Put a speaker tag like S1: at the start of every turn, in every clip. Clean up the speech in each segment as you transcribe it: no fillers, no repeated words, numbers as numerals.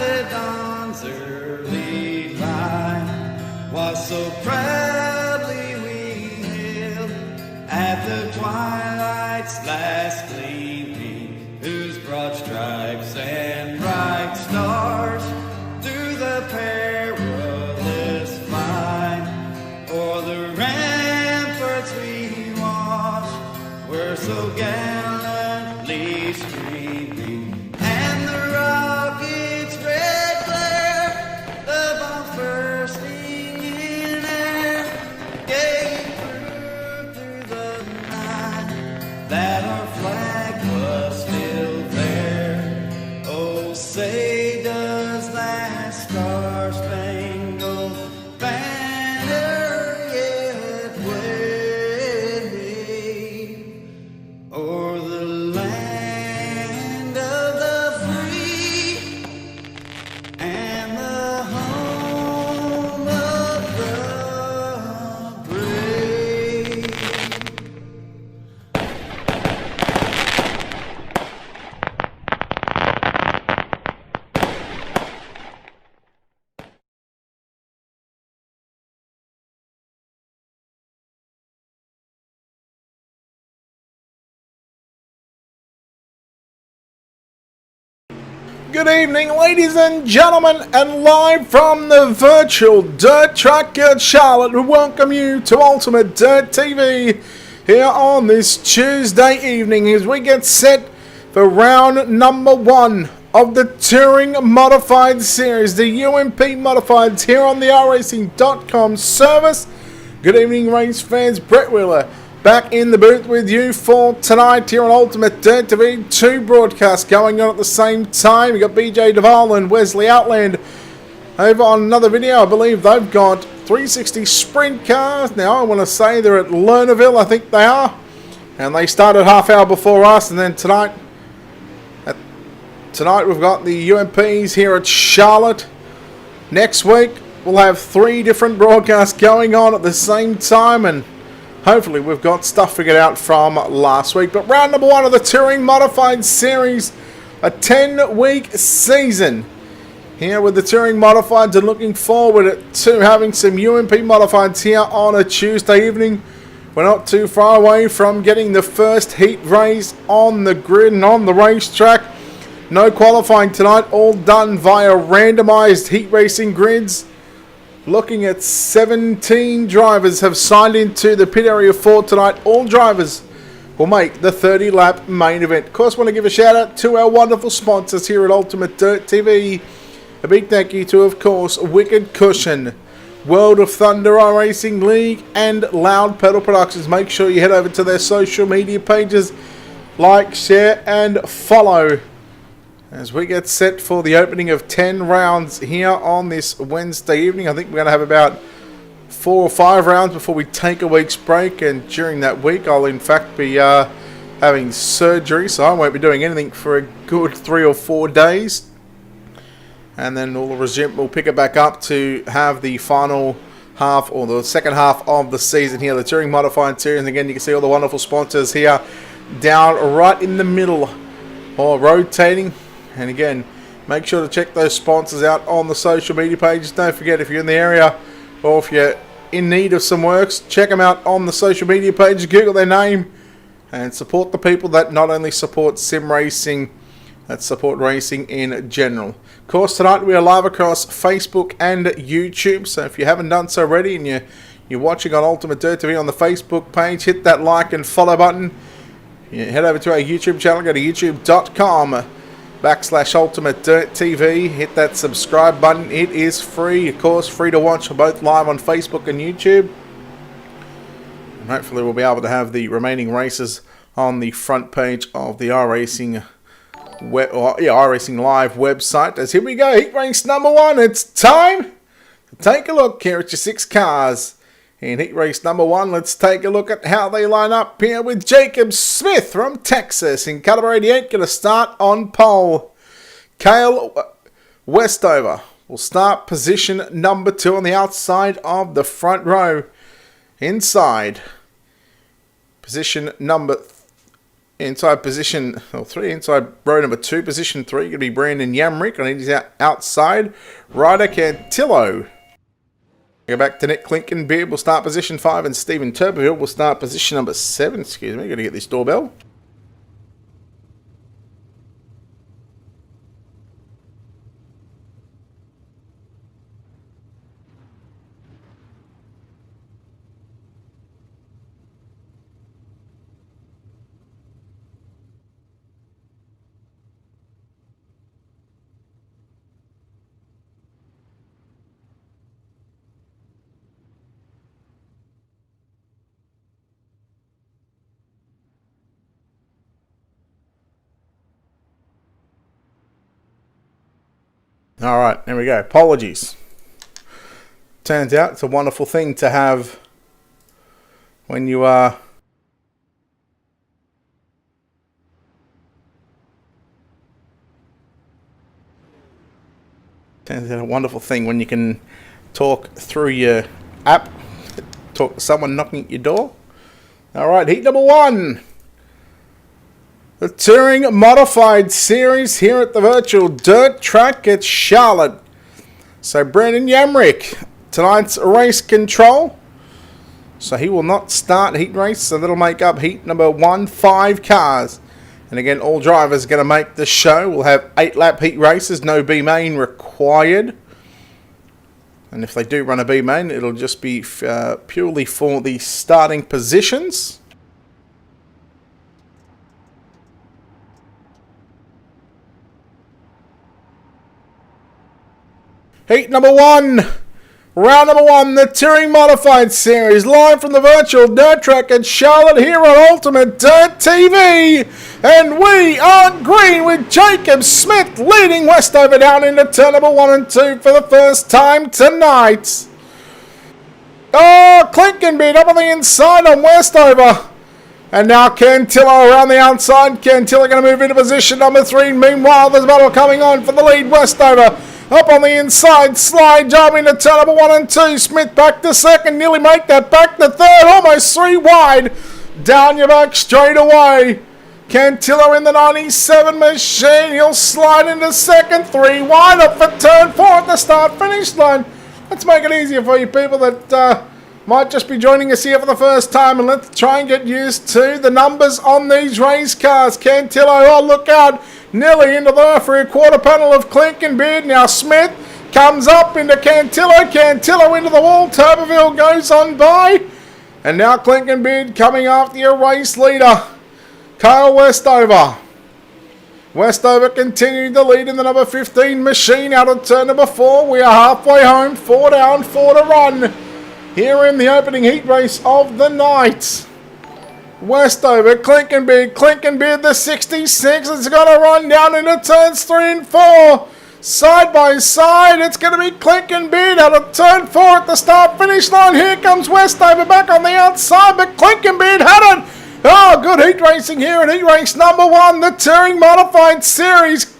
S1: lived on's early line was so proudly we hailed at the twilight's last gleaming, whose broad stripes and bright stars through the perilous flight o'er the ramparts we watched were so gallantly streaming, and the rockets' red glare, the bombs bursting in air, gave proof through the night that our flag was still there. Oh, say does that star-spangled banner yet wave o'er the land of the free and the home of the brave.
S2: Good evening, ladies and gentlemen, and live from the virtual dirt track at Charlotte, we welcome you to Ultimate Dirt TV here on this Tuesday evening as we get set for round number 1 of the Touring Modified Series, the UMP Modifieds here on the iRacing.com service. Good evening, race fans. Brett Wheeler back in the booth with you for tonight here on Ultimate Dirt TV. 2 broadcasts going on at the same time. You got BJ Duval and Wesley Outland over on another video. I believe they've got 360 sprint cars. Now I want to say they're at Lernerville, I think they are. And they started half hour before us. And then tonight we've got the UMPs here at Charlotte. Next week we'll have 3 different broadcasts going on at the same time, and hopefully we've got stuff figured out from last week. But round number 1 of the Touring Modified Series, a 10-week season here with the Touring Modifieds, and looking forward to having some UMP Modifieds here on a Tuesday evening. We're not too far away from getting the first heat race on the grid and on the racetrack. No qualifying tonight, all done via randomized heat racing grids. Looking at 17 drivers have signed into the pit area for tonight. All drivers will make the 30-lap main event. Of course, I want to give a shout out to our wonderful sponsors here at Ultimate Dirt TV. A big thank you to, of course, Wicked Cushion, World of Thunder iRacing League, and Loud Pedal Productions. Make sure you head over to their social media pages, like, share, and follow as we get set for the opening of 10 rounds here on this Wednesday evening. I think we're going to have about 4 or 5 rounds before we take a week's break, and during that week I'll in fact be having surgery, so I won't be doing anything for a good 3 or 4 days, and then we'll pick it back up to have the final half, or the second half of the season here, the Touring Modified Series. And again, you can see all the wonderful sponsors here down right in the middle, or rotating. And again, make sure to check those sponsors out on the social media pages. Don't forget, if you're in the area or if you're in need of some works, check them out on the social media pages. Google their name and support the people that not only support sim racing, that support racing in general. Of course, tonight we are live across Facebook and YouTube. So if you haven't done so already and you're watching on Ultimate Dirt TV on the Facebook page, hit that like and follow button. You head over to our YouTube channel. Go to youtube.com/Ultimate Dirt TV. Hit that subscribe button. It is free, of course, free to watch both live on Facebook and YouTube. And hopefully we'll be able to have the remaining races on the front page of the iRacing iRacing Live website. As here we go, heat race number 1. It's time to take a look here at your 6 cars. In heat race number 1, let's take a look at how they line up here with Jacob Smith from Texas in caliber 88, going to start on pole. Cale Westover will start position number 2 on the outside of the front row. Inside, position number Inside position, or 3, inside row number 2, position 3, going to be Brandon Yamrick. On his outside, Ryder Cantillo. Go back to Nick Clinkenbeard will start position 5, and Stephen Turberville will start position number 7. Excuse me, got to get this doorbell. Alright, there we go. Apologies. Turns out it's a wonderful thing to have when you are turns out a wonderful thing when you can talk through your app, talk to someone knocking at your door. Alright, heat number 1. The Touring Modified Series here at the Virtual Dirt Track at Charlotte. So Brandon Yamrick, tonight's race control. So he will not start heat race, so that'll make up heat number 1, 5 cars. And again, all drivers are going to make the show. We'll have 8-lap heat races, no B-main required. And if they do run a B-main, it'll just be purely for the starting positions. Heat number 1, round number 1, the Touring Modified Series, live from the Virtual Dirt Track at Charlotte here on Ultimate Dirt TV. And we are green with Jacob Smith leading Westover down into turn number 1 and 2 for the first time tonight. Oh, Clinkenbeard up on the inside on Westover. And now Cantillo around the outside. Cantillo going to move into position number 3. Meanwhile, there's a battle coming on for the lead. Westover up on the inside, slide job into turn number 1 and 2. Smith back to second, nearly make that back to third, almost 3 wide. Down your back straight away. Cantillo in the 97 machine. He'll slide into second, 3 wide up for turn 4 at the start finish line. Let's make it easier for you people that might just be joining us here for the first time, and let's try and get used to the numbers on these race cars. Cantillo, oh look out, nearly into the rear quarter panel of Clinkenbeard. Now Smith comes up into Cantillo. Cantillo into the wall. Turberville goes on by. And now Clinkenbeard coming after your race leader, Kyle Westover. Westover continuing to lead in the number 15 machine out of turn number 4. We are halfway home. 4 down, 4 to run here in the opening heat race of the night. Westover, Clinkenbeard, the 66 is going to run down into turns 3 and 4. Side by side, it's going to be Clinkenbeard out of turn 4 at the start finish line. Here comes Westover back on the outside, but Clinkenbeard had it. Oh, good heat racing here in heat race number 1, the Touring Modified Series.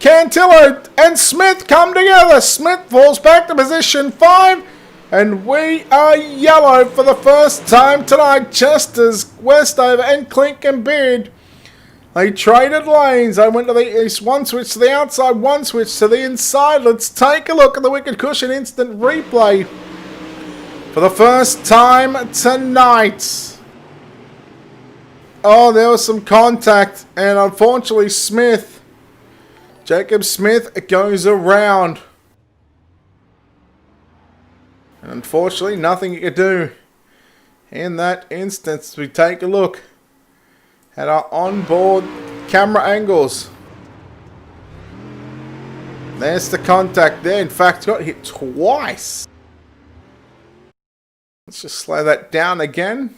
S2: Cantillo and Smith come together. Smith falls back to position 5. And we are yellow for the first time tonight, just as Westover and Clinkenbeard. They traded lanes. They went to the east, one switch to the outside, one switch to the inside. Let's take a look at the Wicked Cushion instant replay for the first time tonight. Oh, there was some contact, and unfortunately Jacob Smith goes around. And unfortunately, nothing you could do in that instance. We take a look at our onboard camera angles. There's the contact there. In fact, got hit twice. Let's just slow that down again.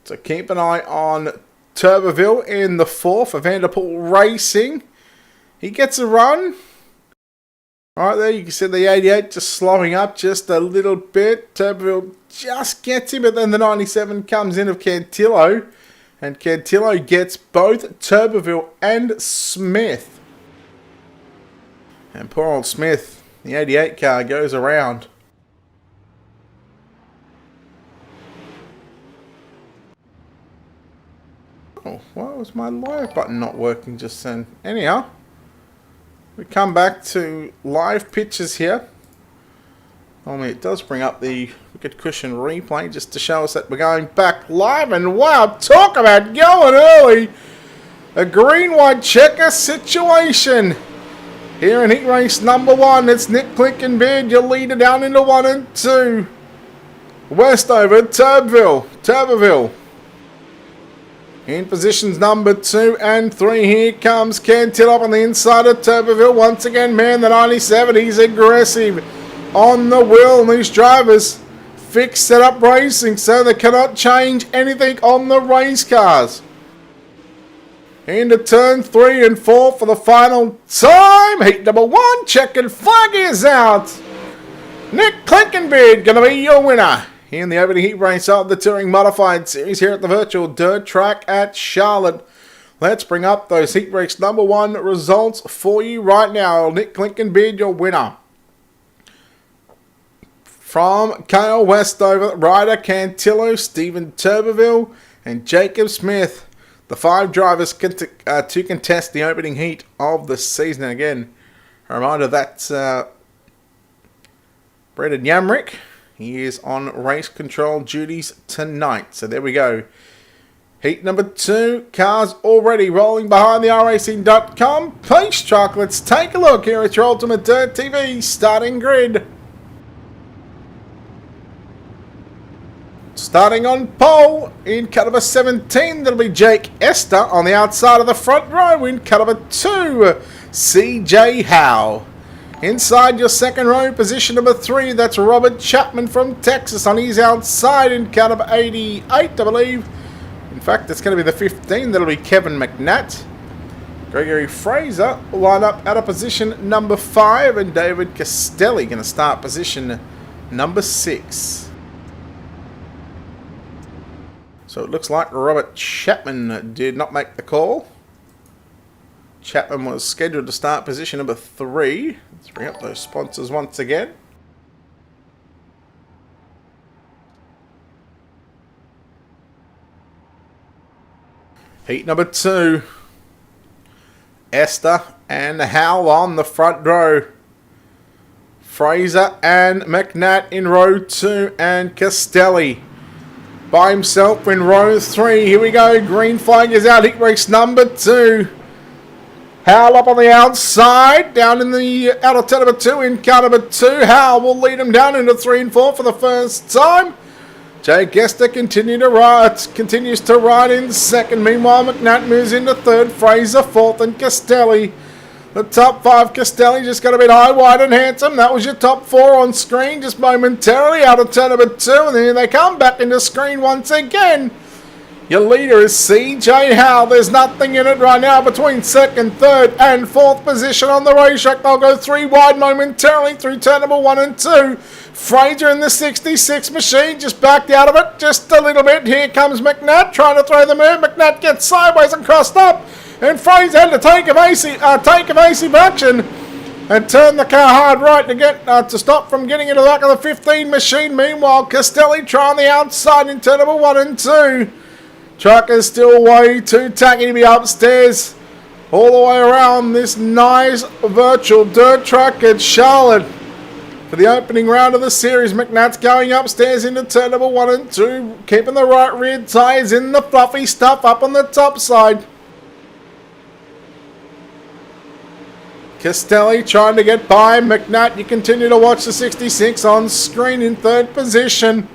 S2: So keep an eye on Turberville in the 4th for Vanderpool Racing. He gets a run. Right there, you can see the 88 just slowing up just a little bit. Turberville just gets him, but then the 97 comes in of Cantillo. And Cantillo gets both Turberville and Smith. And poor old Smith, the 88 car goes around. Why was my live button not working just then? Anyhow, we come back to live pictures here. Normally it does bring up the wicket cushion replay just to show us that we're going back live. And wow, talk about going early. A green-white checker situation. Here in heat race number 1, it's Nick Clinkenbeard, your leader down into 1 and 2. Westover, Turbeville. In positions number 2 and 3, here comes Cantil on the inside of Turbeville. Once again, man, the 97, he's aggressive on the wheel. And these drivers fixed setup racing, so they cannot change anything on the race cars. Into turn 3 and 4 for the final time. Heat number 1, checkered flag is out. Nick Clinkenbeard going to be your winner in the opening heat race of the Touring Modified Series here at the virtual dirt track at Charlotte. Let's bring up those heat race number 1 results for you right now. Nick Clinkenbeard, your winner. From Kale Westover, Ryder Cantillo, Stephen Turbeville, and Jacob Smith. The 5 drivers to contest the opening heat of the season. And again, a reminder that's Brendan Yamrick. He is on race control duties tonight. So there we go. Heat number 2. Cars already rolling behind the racing.com pace truck. Let's take a look here at your Ultimate Dirt TV starting grid. Starting on pole, in cut number 17, that'll be Jake Esther. On the outside of the front row, in cut number 2, CJ Howe. Inside your second row, position number 3, that's Robert Chapman from Texas. On his outside, in cut number 88, I believe. In fact, it's going to be the 15, that'll be Kevin McNatt. Gregory Fraser will line up out of position number 5, and David Castelli going to start position number 6. So it looks like Robert Chapman did not make the call. Chapman was scheduled to start position number 3. Let's bring up those sponsors once again. Heat number 2. Esther and Howell on the front row. Fraser and McNatt in row 2, and Castelli by himself in row 3. Here we go. Green flag is out. Heat race number 2. Howell up on the outside. Down in the outer turn number 2. In car number 2. Howell will lead him down into 3 and 4 for the first time. Jay Gester continues to ride in second. Meanwhile, McNatt moves into third. Fraser fourth, and Castelli. The top 5, Castelli just got a bit high, wide and handsome. That was your top 4 on screen just momentarily out of turn number 2. And then they come back into screen once again. Your leader is CJ Howe. There's nothing in it right now between second, third and fourth position on the racetrack. They'll go 3 wide momentarily through turn number 1 and 2. Fraser in the 66 machine just backed out of it just a little bit. Here comes McNatt trying to throw the move. McNatt gets sideways and crossed up. And Fraser had to take evasive action and turn the car hard right to get to stop from getting into the back of the 15 machine. Meanwhile, Castelli trying the outside in turn number 1 and 2. Truck is still way too tacky to be upstairs all the way around this nice virtual dirt track at Charlotte. For the opening round of the series, McNatt's going upstairs into turn number 1 and 2, keeping the right rear tyres in the fluffy stuff up on the top side. Castelli trying to get by McNatt. You continue to watch the 66 on screen in third position.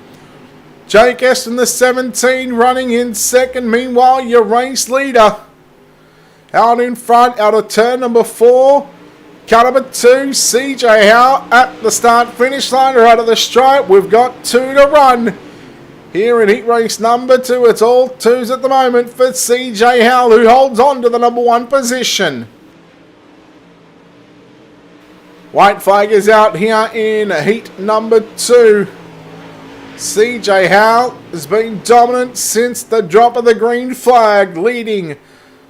S2: Jake S in the 17 running in second. Meanwhile, your race leader out in front, out of turn number 4. Car number 2, CJ Howe at the start-finish line, right at the stripe. We've got 2 to run here in heat race number 2. It's all 2s at the moment for CJ Howe, who holds on to the number 1 position. White flag is out here in heat number 2. CJ Howe has been dominant since the drop of the green flag, leading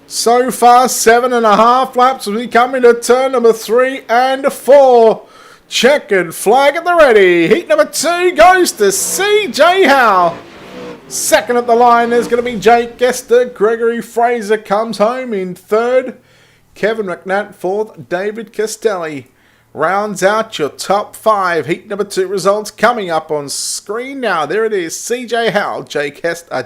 S2: so far 7.5 laps as we come into turn number 3 and 4. Checkered flag at the ready. Heat number 2 goes to CJ Howe. Second at the line, there's going to be Jake Esther. Gregory Fraser comes home in third. Kevin McNatt fourth. David Castelli rounds out your top 5. Heat number 2 results coming up on screen now. There it is. CJ Howell, Jake Esther,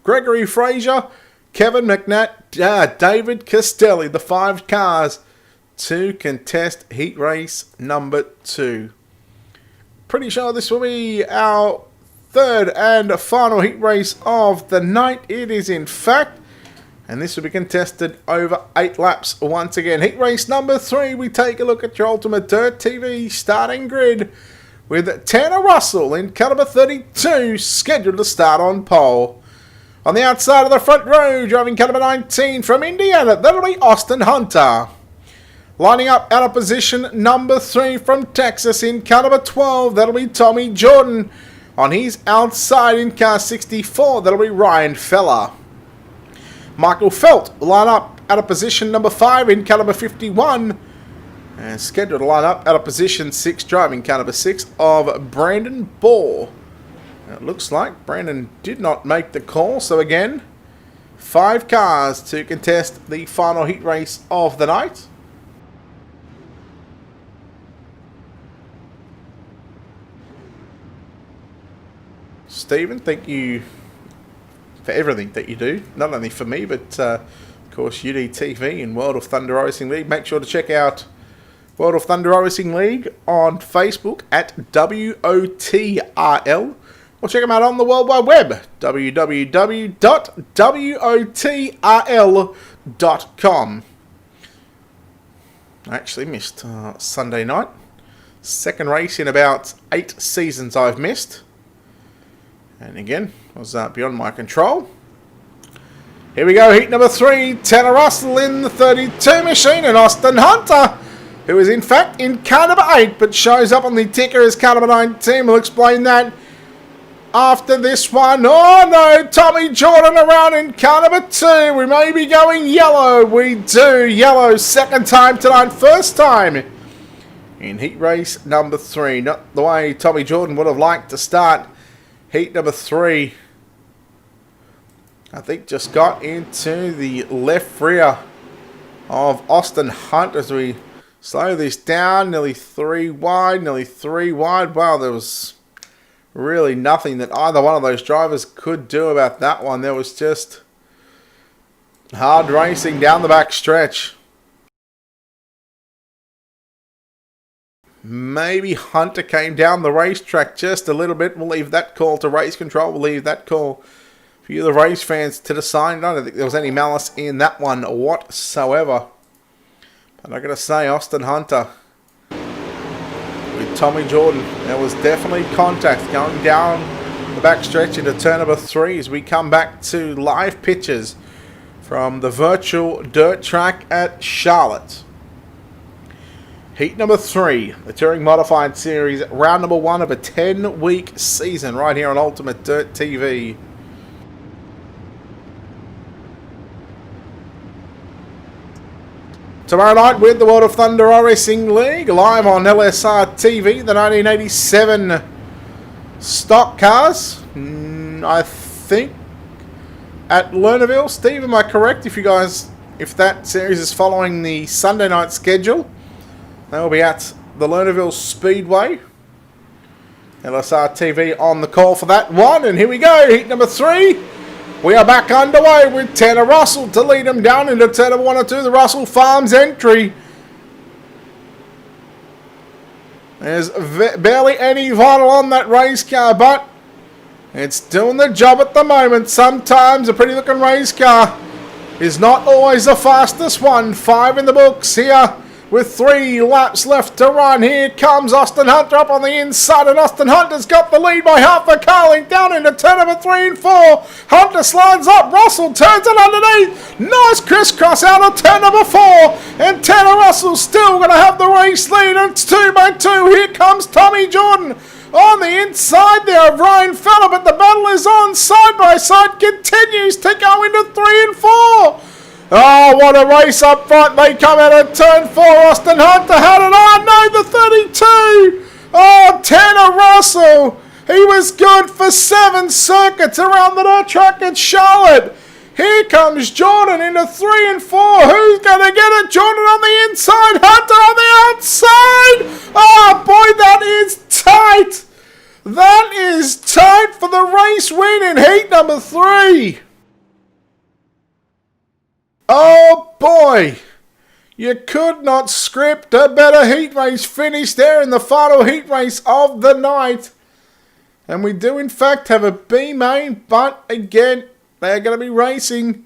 S2: Gregory Fraser, Kevin McNatt, David Castelli, the 5 cars to contest heat race number 2. Pretty sure this will be our third and final heat race of the night. It is in fact, and this will be contested over 8 laps once again. Heat race number 3, we take a look at your Ultimate Dirt TV starting grid with Tanner Russell in car number 32 scheduled to start on pole. On the outside of the front row, driving car number 19 from Indiana, that'll be Austin Hunter. Lining up out of position number 3 from Texas in car number 12, that'll be Tommy Jordan. On his outside in car 64, that'll be Ryan Feller. Michael Felt will line up out of position number 5 in car number 51. And scheduled to line up out of position 6, driving car number 6 of Brandon Ball. It looks like Brandon did not make the call, so again, 5 cars to contest the final heat race of the night. Stephen, thank you for everything that you do, not only for me, but of course UDTV and World of Thunder Racing League. Make sure to check out World of Thunder Racing League on Facebook at WOTRL, or check them out on the World Wide Web, www.wotrl.com. I actually missed Sunday night. Second race in about 8 seasons I've missed. And again, was beyond my control. Here we go, heat number 3. Tanner Russell in the 32 machine, and Austin Hunter, who is in fact in car number 8, but shows up on the ticker as car number 19. We'll explain that after this one. Oh no, Tommy Jordan around in car number 2. We may be going yellow. We do. Yellow, second time tonight, first time in heat race number 3. Not the way Tommy Jordan would have liked to start heat number 3. I think just got into the left rear of Austin Hunt as we slow this down. Nearly 3 wide. Wow, there was really nothing that either one of those drivers could do about that one. There was just hard racing down the back stretch. Maybe Hunter came down the racetrack just a little bit. We'll leave that call to race control. We'll leave that call for you, the race fans, to decide. I don't think there was any malice in that one whatsoever. But I gotta say, Austin Hunter with Tommy Jordan, there was definitely contact going down the back stretch into turn number 3 as we come back to live pictures from the virtual dirt track at Charlotte. Heat number 3, the Touring Modified Series, round number 1 of a 10-week season right here on Ultimate Dirt TV. Tomorrow night with the World of Thunder Racing League, live on LSR TV, the 1987 stock cars, I think, at Lernerville. Steve, am I correct? If that series is following the Sunday night schedule, they will be at the Lernerville Speedway. LSR TV on the call for that one. And here we go, heat number 3. We are back underway with Tanner Russell to lead him down into turn number 1 or 2. The Russell Farms entry. There's barely any vinyl on that race car, but it's doing the job at the moment. Sometimes a pretty looking race car is not always the fastest one. 5 in the books here with 3 laps left to run. Here comes Austin Hunter up on the inside, and Austin Hunter's got the lead by half a car length down into turn number 3 and 4. Hunter slides up, Russell turns it underneath. Nice crisscross out of turn number 4, and Tanner Russell's still going to have the race lead. It's 2 by 2. Here comes Tommy Jordan on the inside there of Ryan Feller, but the battle is on. Side by side continues to go into 3 and 4. Oh, what a race up front. They come out of turn 4. Austin Hunter had it on. No, the 32. Oh, Tanner Russell He was good for 7 circuits around the dirt track at Charlotte. Here comes Jordan into 3 and 4. Who's going to get it? Jordan on the inside. Hunter on the outside. Oh, boy, that is tight. That is tight for the race win in heat number 3. Oh, boy. You could not script a better heat race finish there in the final heat race of the night. And we do, in fact, have a B main, but again, they're going to be racing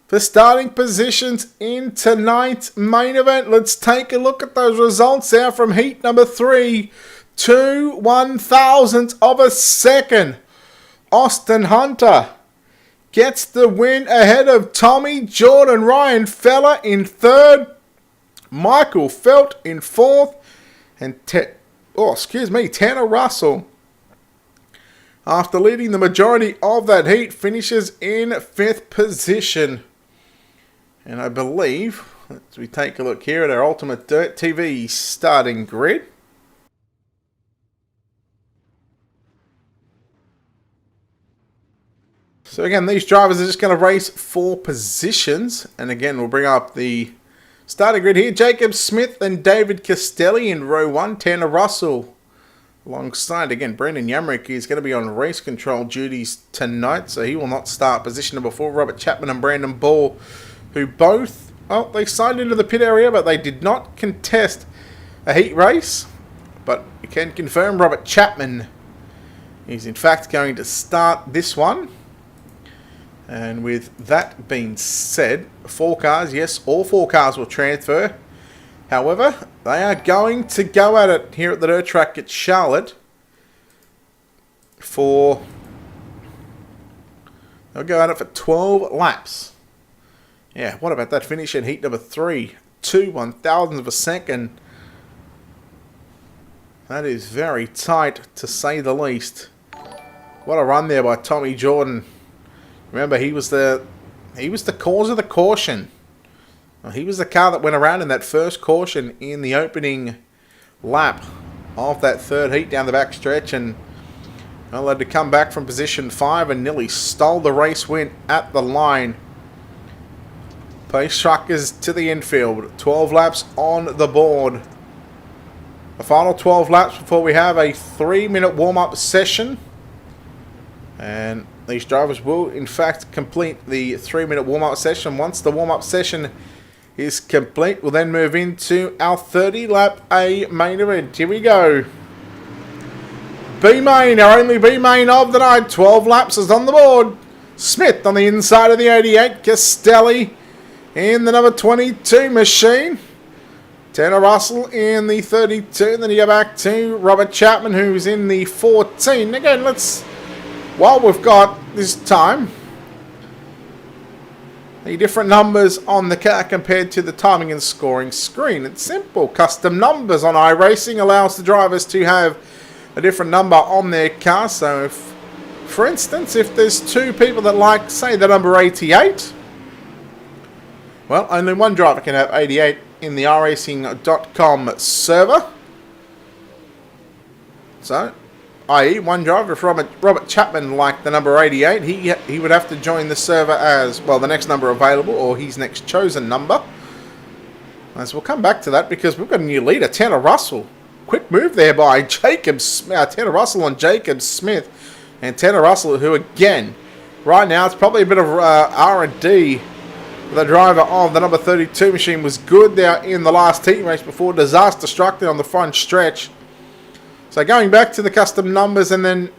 S2: for starting positions in tonight's main event. Let's take a look at those results there from heat number 3. 2 1,000ths of a second. Austin Hunter gets the win ahead of Tommy Jordan. Ryan Feller in 3rd. Michael Felt in 4th. And Tanner Russell, after leading the majority of that heat, finishes in 5th position. And I believe, as we take a look here at our Ultimate Dirt TV starting grid, so again, these drivers are just going to race 4 positions. And again, we'll bring up the starting grid here. Jacob Smith and David Castelli in row 1. Tanner Russell alongside, again, Brendan Yamrick is going to be on race control duties tonight, so he will not start position number 4. Robert Chapman and Brandon Ball, who both, well, they signed into the pit area, but they did not contest a heat race. But we can confirm Robert Chapman is in fact going to start this one. And with that being said, 4 cars, yes, all 4 cars will transfer. However, they are going to go at it here at the dirt track at Charlotte they'll go at it for 12 laps. Yeah, what about that finish in heat number 3? 2 1,000ths of a second. That is very tight, to say the least. What a run there by Tommy Jordan. Remember, he was the cause of the caution. He was the car that went around in that first caution in the opening lap of that 3rd heat down the back stretch, and allowed to come back from position 5 and nearly stole the race win at the line. Pace truckers to the infield. 12 laps on the board. The final 12 laps before we have a 3-minute warm-up session. And these drivers will, in fact, complete the 3-minute warm-up session. Once the warm-up session is complete, we'll then move into our 30-lap A main event. Here we go. B-main, our only B-main of the night. 12 laps is on the board. Smith on the inside of the 88. Castelli in the number 22 machine. Tanner Russell in the 32. Then you go back to Robert Chapman, who's in the 14. Again, while we've got this time, the different numbers on the car compared to the timing and scoring screen. It's simple. Custom numbers on iRacing allows the drivers to have a different number on their car. So if, for instance, if there's 2 people that like, say, the number 88, well, only one driver can have 88 in the iRacing.com server. So, i.e. one driver, if Robert Chapman liked the number 88, he would have to join the server as, well, the next number available, or his next chosen number. As we'll come back to that, because we've got a new leader, Tanner Russell. Quick move there by Tanner Russell and Jacob Smith. And Tanner Russell, who again, right now, it's probably a bit of R&D. The driver of the number 32 machine was good there in the last heat race before disaster struck there on the front stretch. So going back to the custom numbers, and then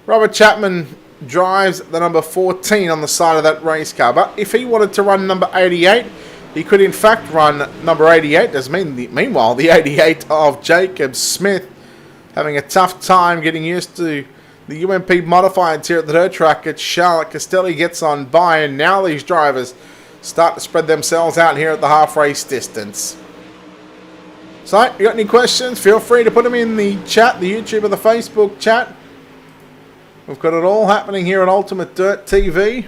S2: Robert Chapman drives the number 14 on the side of that race car. But if he wanted to run number 88, he could in fact run number 88. Meanwhile, the 88 of Jacob Smith having a tough time getting used to the UMP modifieds here at the dirt track at Charlotte. Castelli gets on by, and now these drivers start to spread themselves out here at the half race distance. So, if you got any questions, feel free to put them in the chat, the YouTube or the Facebook chat. We've got it all happening here at Ultimate Dirt TV.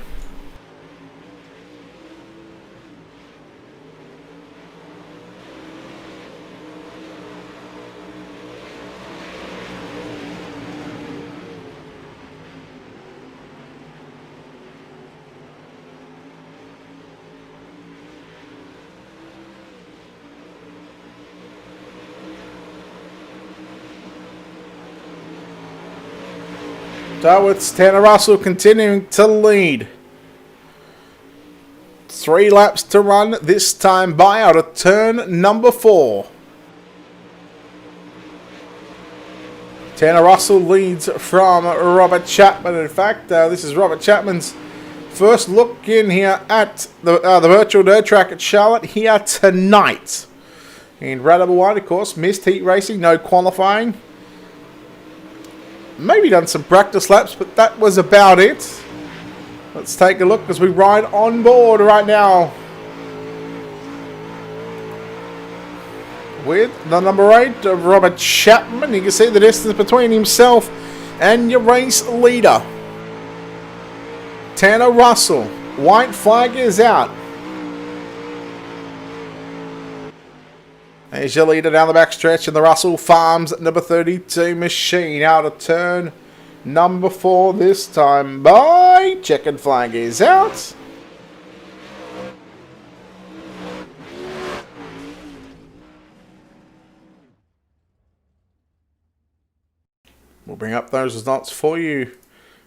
S2: So it's Tanner Russell continuing to lead. 3 laps to run, this time by out of turn number 4. Tanner Russell leads from Robert Chapman. In fact, this is Robert Chapman's first look in here at the virtual dirt track at Charlotte here tonight. In round number 1, of course, missed heat racing, no qualifying. Maybe done some practice laps, but that was about it. Let's take a look as we ride on board right now with the number 8 of Robert Chapman. You can see the distance between himself and your race leader, Tanner Russell. White flag is out. There's your leader down the backstretch in the Russell Farms number 32 machine. Out of turn number 4 this time by. Checkered flag is out. We'll bring up those results for you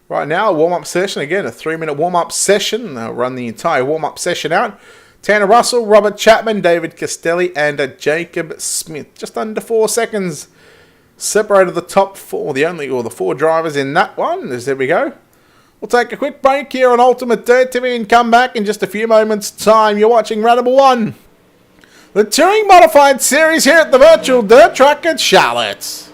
S2: right now. Warm-up session. Again, a 3-minute warm-up session. I'll run the entire warm-up session out. Tanner Russell, Robert Chapman, David Castelli, and Jacob Smith. Just under 4 seconds separated the top 4. The 4 drivers in that one. There we go. We'll take a quick break here on Ultimate Dirt TV and come back in just a few moments' time. You're watching round number 1. The Touring Modified Series here at the virtual dirt track at Charlotte.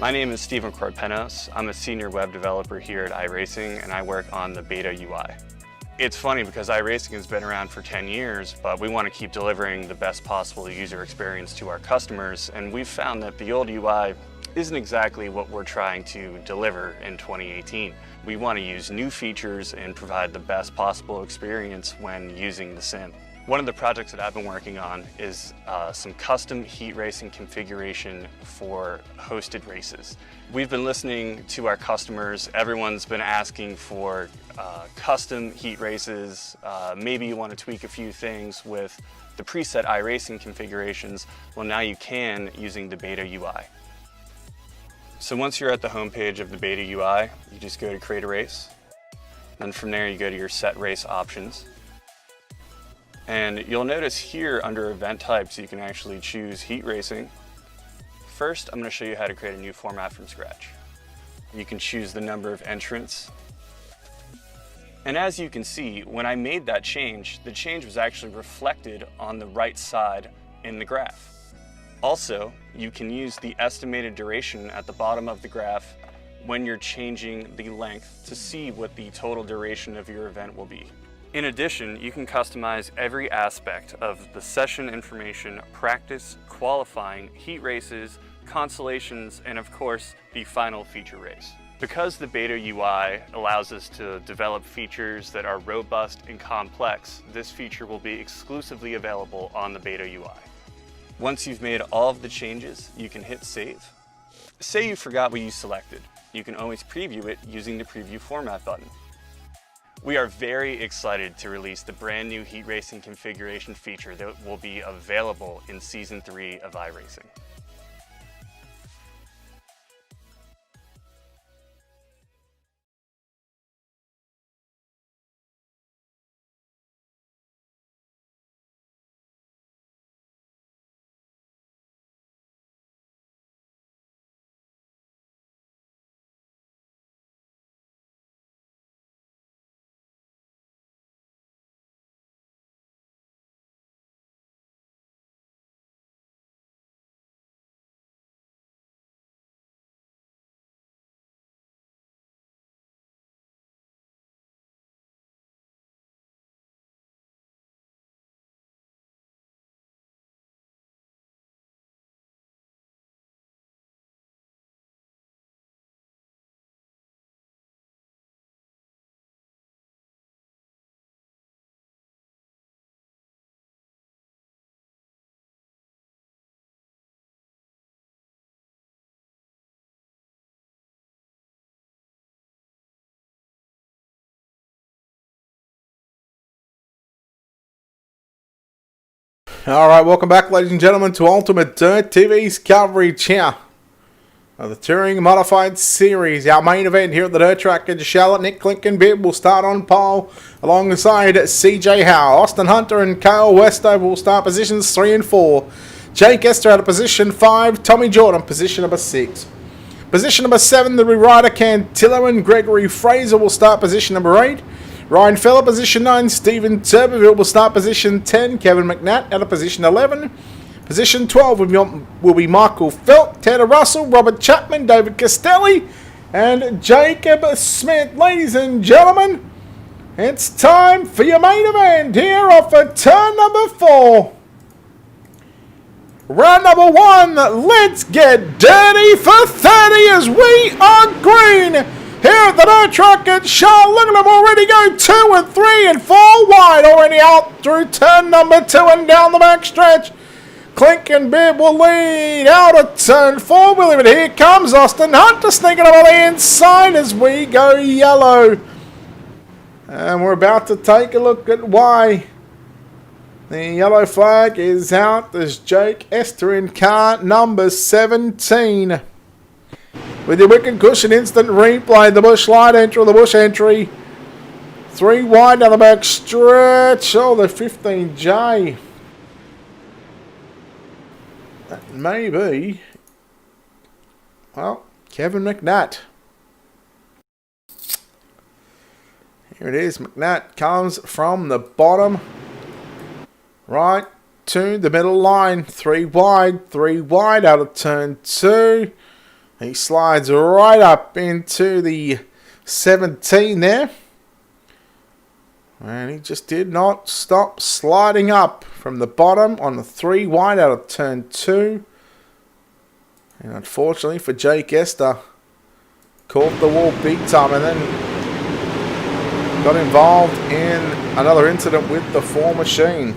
S3: My name is Stephen Corpenos. I'm a senior web developer here at iRacing, and I work on the beta UI. It's funny because iRacing has been around for 10 years, but we want to keep delivering the best possible user experience to our customers, and we've found that the old UI isn't exactly what we're trying to deliver in 2018. We want to use new features and provide the best possible experience when using the sim. One of the projects that I've been working on is some custom heat racing configuration for hosted races. We've been listening to our customers. Everyone's been asking for custom heat races. Maybe you want to tweak a few things with the preset iRacing configurations. Well, now you can using the beta UI. So once you're at the home page of the beta UI, you just go to create a race. Then from there you go to your set race options. And you'll notice here under event types, you can actually choose heat racing. First, I'm going to show you how to create a new format from scratch. You can choose the number of entrants. And as you can see, when I made that change, the change was actually reflected on the right side in the graph. Also, you can use the estimated duration at the bottom of the graph when you're changing the length to see what the total duration of your event will be. In addition, you can customize every aspect of the session information, practice, qualifying, heat races, consolations, and of course, the final feature race. Because the beta UI allows us to develop features that are robust and complex, this feature will be exclusively available on the beta UI. Once you've made all of the changes, you can hit save. Say you forgot what you selected. You can always preview it using the preview format button. We are very excited to release the brand new heat racing configuration feature that will be available in Season 3 of iRacing.
S2: Alright, welcome back, ladies and gentlemen, to Ultimate Dirt TV's coverage here of the Touring Modified Series. Our main event here at the dirt track in Charlotte. Nick Clinkenbeard will start on pole alongside CJ Howe. Austin Hunter and Kyle Westover will start positions 3 and 4. Jake Esther out of position 5. Tommy Jordan, position number 6. Position number 7, the rider Cantillo and Gregory Fraser will start position number 8. Ryan Feller, position 9. Stephen Turbeville will start position 10. Kevin McNatt out of position 11. Position 12 will be Michael Felt, Tanner Russell, Robert Chapman, David Castelli, and Jacob Smith. Ladies and gentlemen, it's time for your main event here off of turn number 4. Round number 1, let's get dirty for 30 as we are green. Here at the dirt track at Charlotte, look at them already go 2 and 3 and 4 wide, already out through turn number 2 and down the back stretch. Clinkenbeard will lead out of turn 4. We'll leave it. Here comes Austin Hunter sneaking up on the inside as we go yellow. And we're about to take a look at why the yellow flag is out. There's Jake Esther in car number 17. With your wicked cushion instant replay, the bush light entry, the bush entry. 3 wide down the back stretch. Oh, the 15J. That may be, well, Kevin McNatt. Here it is. McNatt comes from the bottom right to the middle line. 3 wide out of turn 2. He slides right up into the 17 there. And he just did not stop sliding up from the bottom on the 3 wide out of turn 2. And unfortunately for Jake Esther, caught the wall big time and then got involved in another incident with the 4 machine.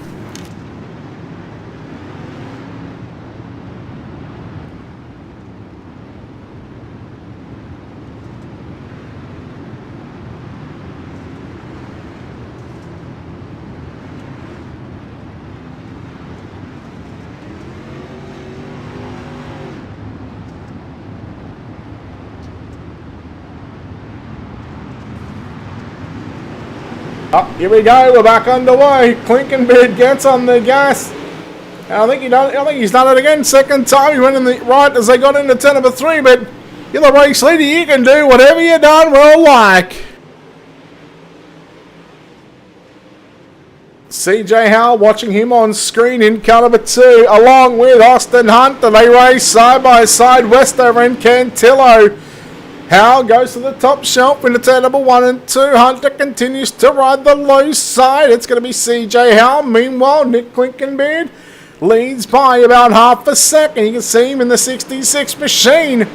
S2: Oh, here we go. We're back underway. Clinkenbeard gets on the gas. And I think he's done it again. Second time he went in the right as they got into turn number 3. But you're the race leader. You can do whatever you done well like. CJ Howe watching him on screen in car number 2, along with Austin Hunter. They race side by side. Westover and Cantillo. Howe goes to the top shelf into turn number 1 and 2. Hunter continues to ride the low side. It's going to be CJ Howe. Meanwhile, Nick Clinkenbeard leads by about half a second. You can see him in the 66 machine.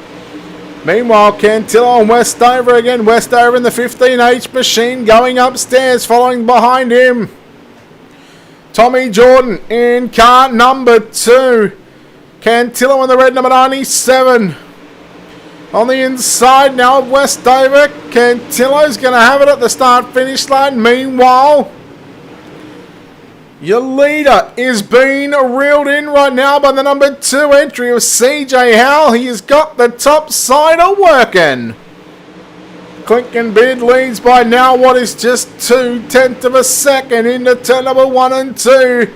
S2: Meanwhile, Cantillo and Westover again. Westover in the 15H machine going upstairs, following behind him. Tommy Jordan in car number 2. Cantillo in the red number 97. On the inside now of Westover, Cantillo's going to have it at the start-finish line. Meanwhile, your leader is being reeled in right now by the number 2 entry of CJ Howe. He has got the top sider working. Clinkenbeard leads by now what is just 2/10 of a second into turn number 1 and 2.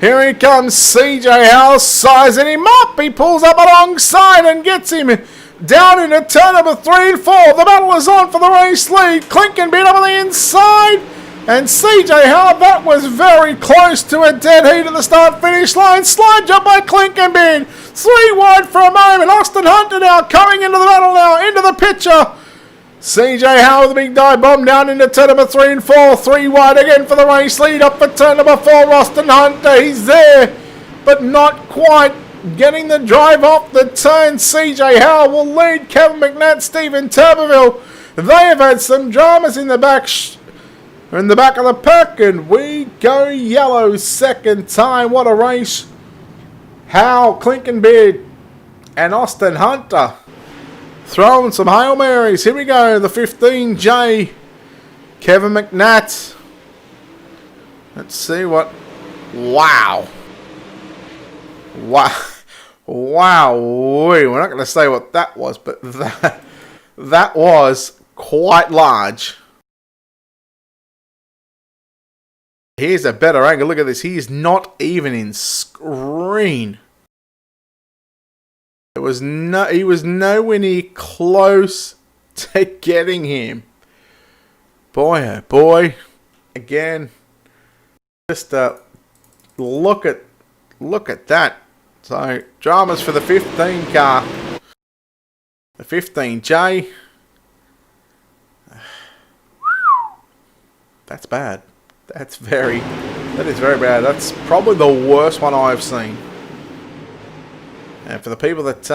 S2: Here he comes, CJ Howe sizing him up. He pulls up alongside and gets him down into turn number 3 and 4. The battle is on for the race lead. Clinkenbeard up on the inside. And CJ Howe, that was very close to a dead heat at the start-finish line. Slide jump by Clinkenbeard. 3 wide for a moment. Austin Hunter now coming into the battle now, into the picture. CJ Howe with a big dive bomb down into turn number 3 and 4. 3 wide again for the race lead. Up for turn number 4, Austin Hunter. He's there, but not quite. Getting the drive off the turn. CJ Howe will lead. Kevin McNatt, Stephen Turbeville. They have had some dramas in the back of the pack, and we go yellow second time. What a race. Howe, Clinkenbeard, and Austin Hunter throwing some Hail Marys. Here we go. The 15J. Kevin McNatt. Let's see what. Wow. Wow. Wow. We're not going to say what that was, but that was quite large. Here's a better angle. Look at this. He is not even in screen. He was nowhere near close to getting him. Boy, oh boy. Again, just look at that. So, dramas for the 15 car. The 15J. That's bad. That is very bad. That's probably the worst one I've seen. And for the people that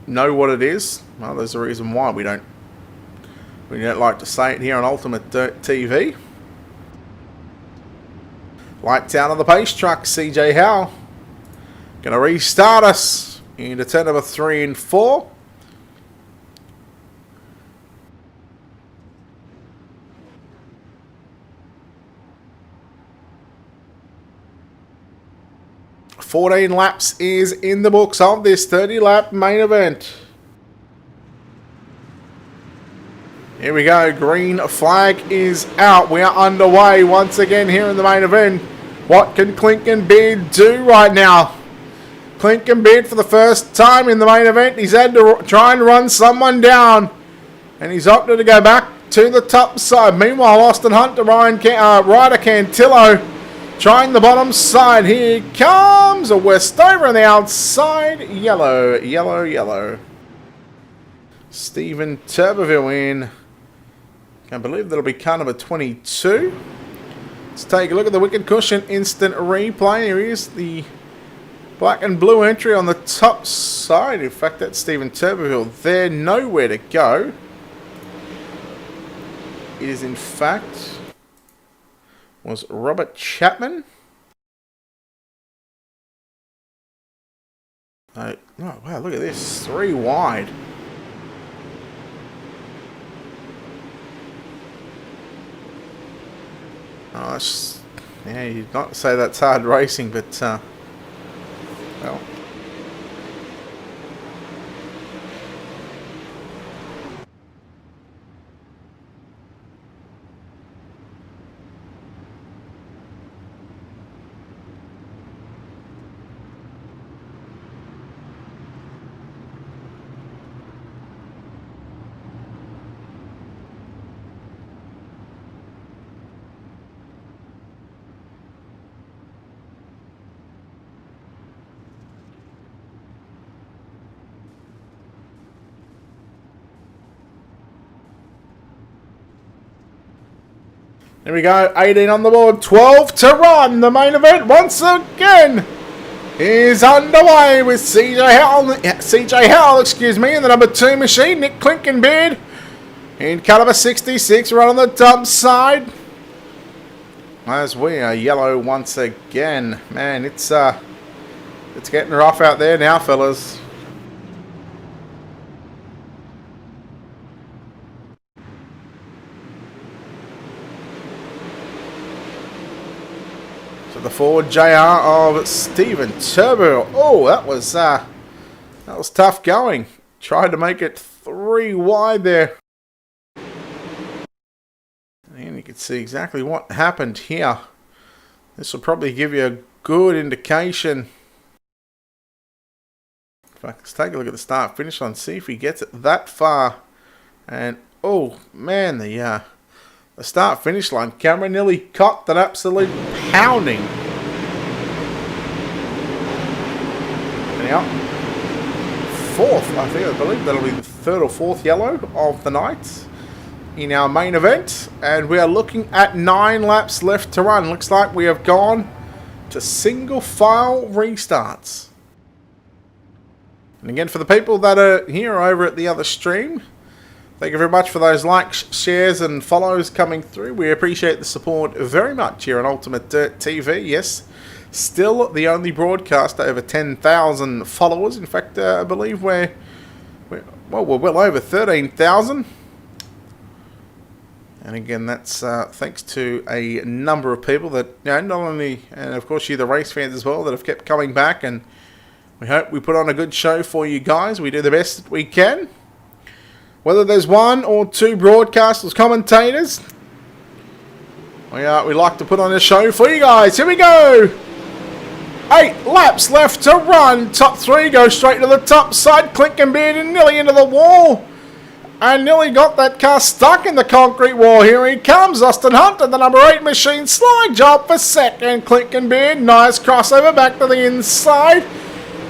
S2: know what it is, well, there's a reason why we don't like to say it here on Ultimate Dirt TV. Lights out on the pace truck, CJ Howell. Going to restart us into turn number 3 and 4. "14 laps is in the books of this 30-lap main event. Here we go. Green flag is out. We are underway once again here in the main event. What can Clink and Beard do right now? Clink and Beard for the first time in the main event. He's had to try and run someone down. And he's opted to go back to the top side. Meanwhile, Austin Hunt to Ryder Cantillo trying the bottom side. Here comes a Westover on the outside. Yellow, yellow, yellow. Stephen Turbeville in. I believe that'll be car number 22. Let's take a look at the Wicked Cushion instant replay. Here is the black and blue entry on the top side. In fact, that's Stephen Turbeville there. Nowhere to go. It is, in fact, was Robert Chapman. Oh, wow, look at this. 3 wide. Oh, yeah, you'd not say that's hard racing, but, well. There we go, 18 on the board, 12 to run. The main event once again is underway with CJ Howell, excuse me, in the number 2 machine, Nick Clinkenbeard in car number 66, right on the top side. As we are yellow once again. Man, it's getting rough out there now, fellas. The Ford JR of Stephen Turbo. Oh, that was tough going. Tried to make it 3 wide there. And you can see exactly what happened here. This will probably give you a good indication. In fact, let's take a look at the start finish line, see if he gets it that far. And oh man, the start finish line camera nearly caught an absolute pounding. Now, 4th, I believe that'll be the 3rd or 4th yellow of the night in our main event. And we are looking at 9 laps left to run. Looks like we have gone to single file restarts. And again, for the people that are here over at the other stream, thank you very much for those likes, shares and follows coming through. We appreciate the support very much here on Ultimate Dirt TV. Yes, still the only broadcast over 10,000 followers. In fact, I believe we're well over 13,000. And again, that's thanks to a number of people that, you know, not only, and of course you, the race fans as well, that have kept coming back. And we hope we put on a good show for you guys. We do the best that we can. Whether there's one or two broadcasters, commentators, we like to put on a show for you guys. Here we go. 8 laps left to run. Top 3 go straight to the top side. Clink and Beard and nearly into the wall. And nearly got that car stuck in the concrete wall. Here he comes, Austin Hunter, the number 8 machine. Slide job for second. Clink and Beard, nice crossover back to the inside.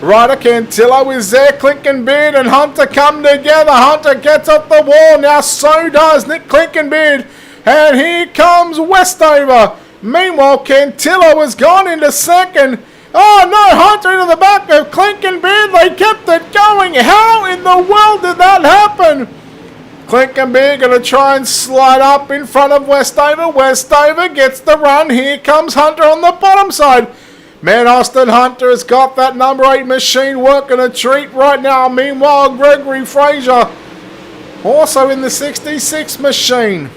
S2: Ryder Cantillo is there. Clink and Beard and Hunter come together. Hunter gets up the wall. Now so does Nick Clink and Beard. And here comes Westover. Meanwhile, Cantillo has gone into second. Oh no, Hunter into the back of Clink and Beard. They kept it going. How in the world did that happen? Clink and Beard going to try and slide up in front of Westover. Westover gets the run. Here comes Hunter on the bottom side. Man, Austin Hunter has got that number 8 machine working a treat right now. Meanwhile, Gregory Fraser also in the 66 machine.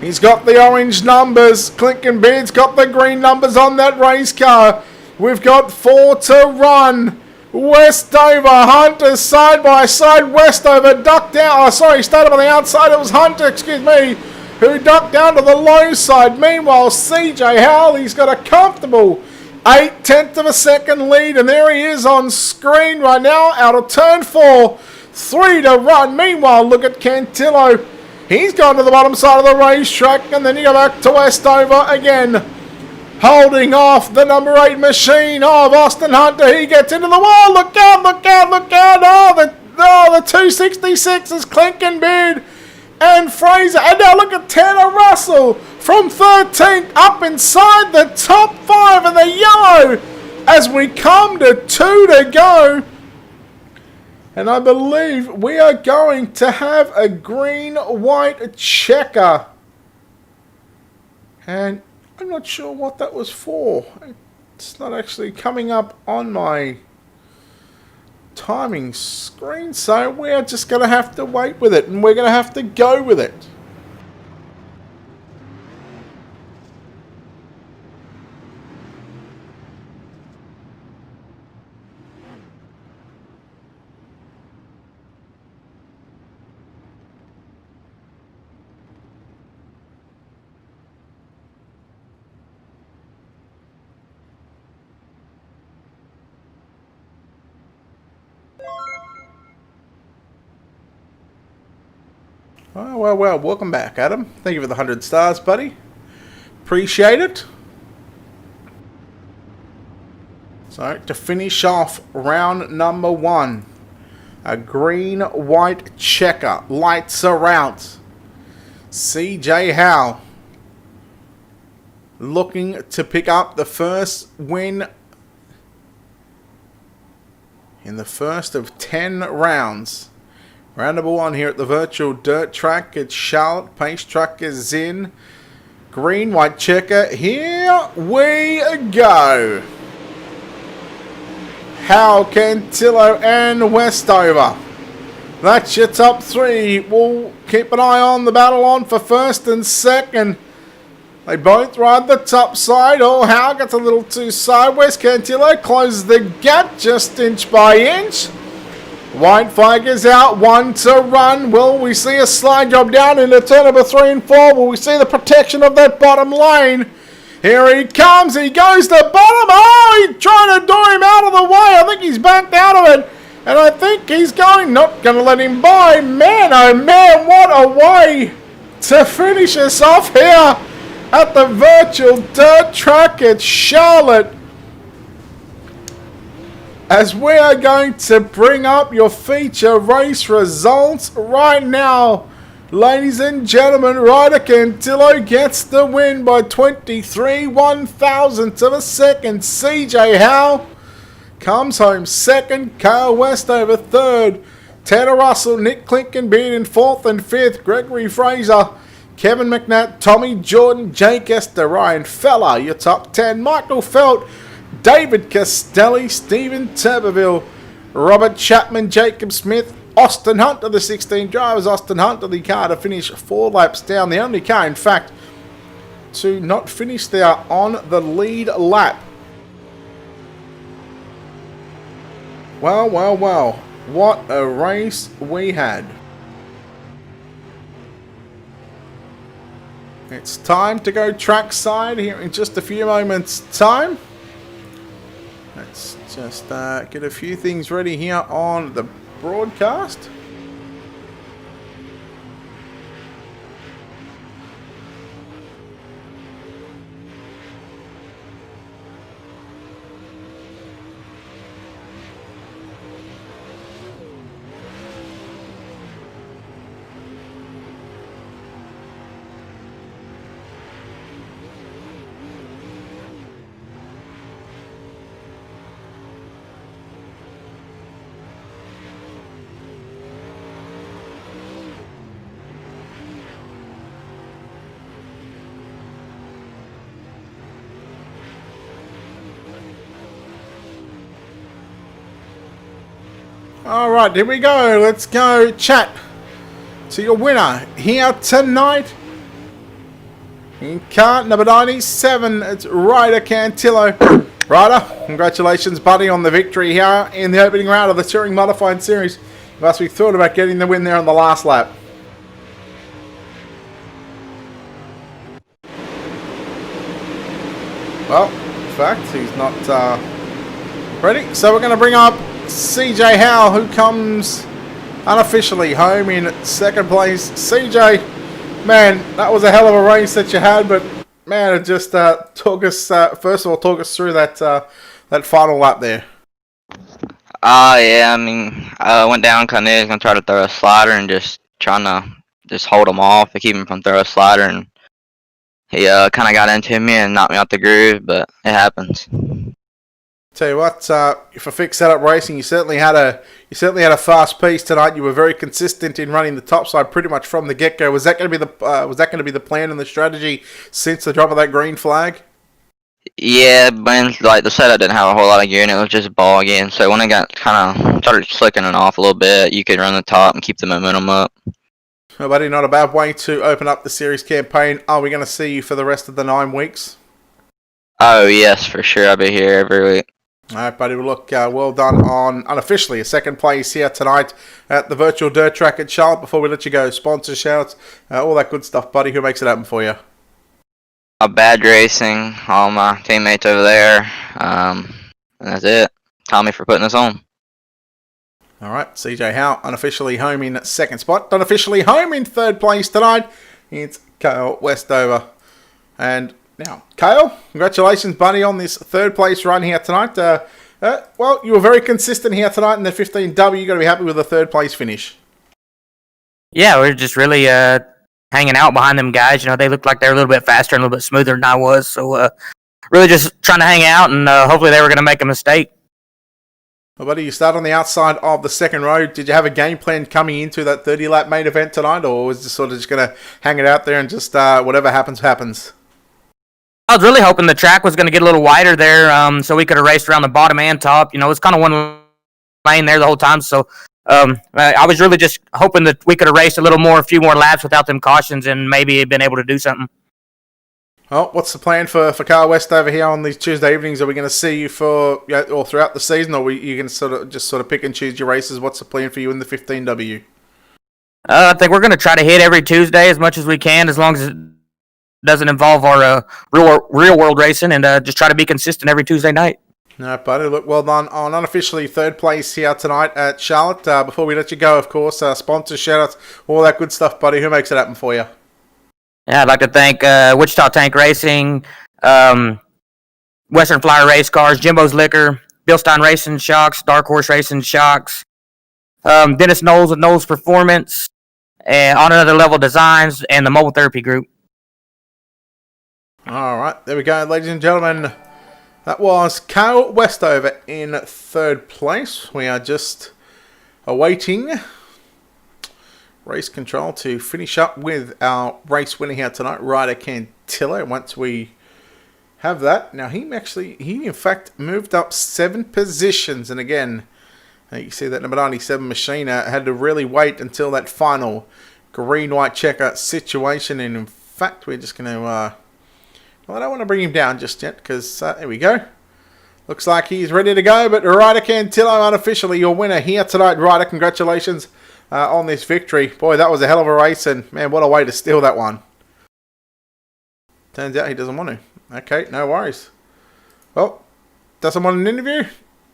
S2: He's got the orange numbers. Clink and Beard's got the green numbers on that race car. We've got 4 to run. Westover, Hunter side by side. Westover ducked down. Oh, sorry, started on the outside. It was Hunter, excuse me, who ducked down to the low side. Meanwhile, CJ Howley's got a comfortable 0.8 of a second lead. And there he is on screen right now out of turn 4. 3 to run. Meanwhile, look at Cantillo. He's gone to the bottom side of the racetrack. And then you go back to Westover again. Holding off the number 8 machine of Austin Hunter. He gets into the wall. Look out, look out, look out. Oh, the 266 is Clink and Beard and Fraser. And now look at Tanner Russell from 13th up inside the top 5 in the yellow as we come to 2 to go. And I believe we are going to have a green-white checker. And I'm not sure what that was for. It's not actually coming up on my timing screen, so we're just going to have to wait with it, and we're going to have to go with it. Oh, well, welcome back, Adam. Thank you for the 100 stars, buddy. Appreciate it. So, to finish off round number 1, a green-white checker. Lights are out. CJ Howe looking to pick up the first win in the first of 10 rounds. Round number 1 here at the virtual dirt track at Charlotte. Pace truck is in. Green, white checker. Here we go. Howe, Cantillo and Westover. That's your top 3. We'll keep an eye on the battle on for first and second. They both ride the top side. Oh, Howe gets a little too sideways. Cantillo closes the gap just inch by inch. White flag is out, 1 to run. Will we see a slide job down into turn number 3 and 4? Will we see the protection of that bottom lane? Here he comes, he goes to bottom. Oh, he's trying to door him out of the way. I think he's backed out of it. And I think he's not going to let him by. Man, oh man, what a way to finish us off here at the virtual dirt track at Charlotte. As we are going to bring up your feature race results right now. Ladies and gentlemen, Ryder Cantillo gets the win by 23 1,000ths of a second. CJ Howe comes home second. Kyle Westover third. Tanner Russell, Nick Clink and Beard in 4th and 5th. Gregory Fraser, Kevin McNatt, Tommy Jordan, Jake Esther, Ryan Feller, your top 10. Michael Felt, David Castelli, Stephen Tuberville, Robert Chapman, Jacob Smith, Austin Hunter, the 16 drivers. Austin Hunter, the car to finish 4 laps down. The only car, in fact, to not finish there on the lead lap. Well, well, well. What a race we had. It's time to go trackside here in just a few moments' time. Let's just get a few things ready here on the broadcast. Alright, here we go. Let's go chat to your winner here tonight. In car number 97, it's Ryder Cantillo. Ryder, congratulations, buddy, on the victory here in the opening round of the Touring Modified Series. You must be thrilled about getting the win there on the last lap. Well, in fact, he's not ready. So we're going to bring up CJ Howell, who comes unofficially home in second place. CJ, man, that was a hell of a race that you had, but man, it just took us. First of all, talk us through that that final lap there.
S4: Yeah, I mean, I went down kind of gonna try to throw a slider and just trying to just hold him off to keep him from throwing a slider, and he kind of got into me and knocked me out the groove, but it happens.
S2: Tell you what, for Fix Setup Racing, you certainly had a fast pace tonight. You were very consistent in running the top side pretty much from the get go. Was that going to be the plan and the strategy since the drop of that green flag?
S4: Yeah, when like the setup didn't have a whole lot of gear and it was just boggy, and so when it got kind of started slicking it off a little bit, you could run the top and keep the momentum up.
S2: Well, buddy, not a bad way to open up the series campaign. Are we going to see you for the rest of the 9 weeks?
S4: Oh yes, for sure. I'll be here every week.
S2: All right, buddy. Well, look, well done on unofficially a second place here tonight at the virtual dirt track at Charlotte. Before we let you go, sponsor shouts, all that good stuff, buddy. Who makes it happen for you?
S4: Bad Racing, all my teammates over there, and that's it. Tommy for putting us on.
S2: All right, CJ Howe unofficially home in second spot. Unofficially home in third place tonight. It's Kale Westover. And now, Kale, congratulations, buddy, on this third place run here tonight. Well, you were very consistent here tonight in the 15W. You've got to be happy with the third place finish.
S5: Yeah, we're just really hanging out behind them guys. You know, they looked like they were a little bit faster and a little bit smoother than I was. So really just trying to hang out, and hopefully they were going to make a mistake.
S2: Well, buddy, you start on the outside of the second row. Did you have a game plan coming into that 30-lap main event tonight, or was it sort of just going to hang it out there and just whatever happens, happens?
S5: I was really hoping the track was going to get a little wider there, so we could have raced around the bottom and top. You know, it's kind of one lane there the whole time, so I was really just hoping that we could have raced a few more laps without them cautions, and maybe been able to do something.
S2: Well, what's the plan for Carl West over here on these Tuesday evenings? Are we going to see you for all throughout the season, or are you going to just pick and choose your races? What's the plan for you in the 15W?
S5: I think we're going to try to hit every Tuesday as much as we can, as long as it doesn't involve our real world racing, and just try to be consistent every Tuesday night.
S2: No, buddy. Look, well done on unofficially third place here tonight at Charlotte. Before we let you go, of course, sponsors, shout-outs, all that good stuff, buddy. Who makes it happen for you?
S5: Yeah, I'd like to thank Wichita Tank Racing, Western Flyer Race Cars, Jimbo's Liquor, Bill Stein Racing Shocks, Dark Horse Racing Shocks, Dennis Knowles with Knowles Performance, and On Another Level Designs, and the Mobile Therapy Group.
S2: All right, there we go, ladies and gentlemen. That was Kyle Westover in third place. We are just awaiting race control to finish up with our race winner here tonight, Ryder Cantillo. Once we have that, now he in fact moved up 7 positions, and again, You see that number 97 machine had to really wait until that final green-white checker situation. And in fact, we're just going to... well, I don't want to bring him down just yet because there we go. Looks like he's ready to go. But Ryder Cantillo, unofficially your winner here tonight. Ryder, congratulations on this victory. Boy, that was a hell of a race. And man, what a way to steal that one. Turns out he doesn't want to. Okay, no worries. Well, doesn't want an interview.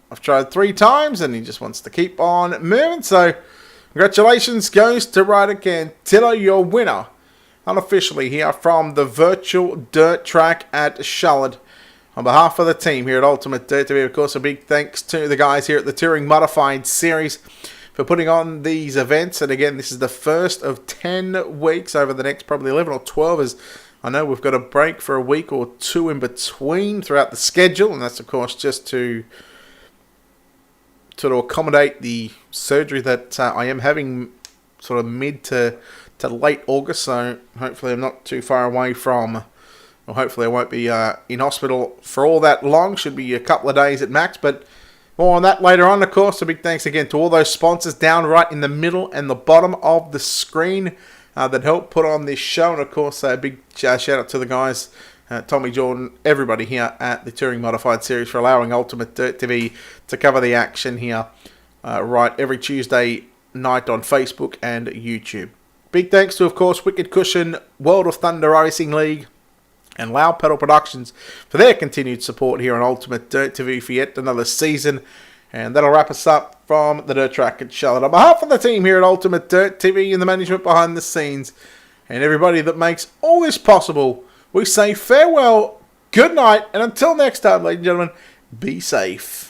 S2: I've tried 3 times and he just wants to keep on moving. So, congratulations goes to Ryder Cantillo, your winner. Unofficially here from the virtual dirt track at Charlotte. On behalf of the team here at Ultimate Dirt TV, of course, a big thanks to the guys here at the Touring Modified Series for putting on these events. And again, this is the first of 10 weeks over the next probably 11 or 12 as I know we've got a break for a week or 2 in between throughout the schedule. And that's, of course, just to accommodate the surgery that I am having sort of mid to late August. So hopefully I'm not too far away from... Well, hopefully I won't be in hospital for all that long. Should be a couple of days at max. But more on that later on, of course. A big thanks again to all those sponsors down right in the middle and the bottom of the screen that helped put on this show. And, of course, a big shout out to the guys, Tommy, Jordan, everybody here at the Touring Modified Series for allowing Ultimate Dirt TV to cover the action here right every Tuesday night on Facebook and YouTube. Big thanks to, of course, Wicked Cushion, World of Thunder Racing League, and Loud Pedal Productions for their continued support here on Ultimate Dirt TV for yet another season. And that'll wrap us up from the Dirt Track at Charlotte. On behalf of the team here at Ultimate Dirt TV and the management behind the scenes and everybody that makes all this possible, we say farewell, good night, and until next time, ladies and gentlemen, be safe.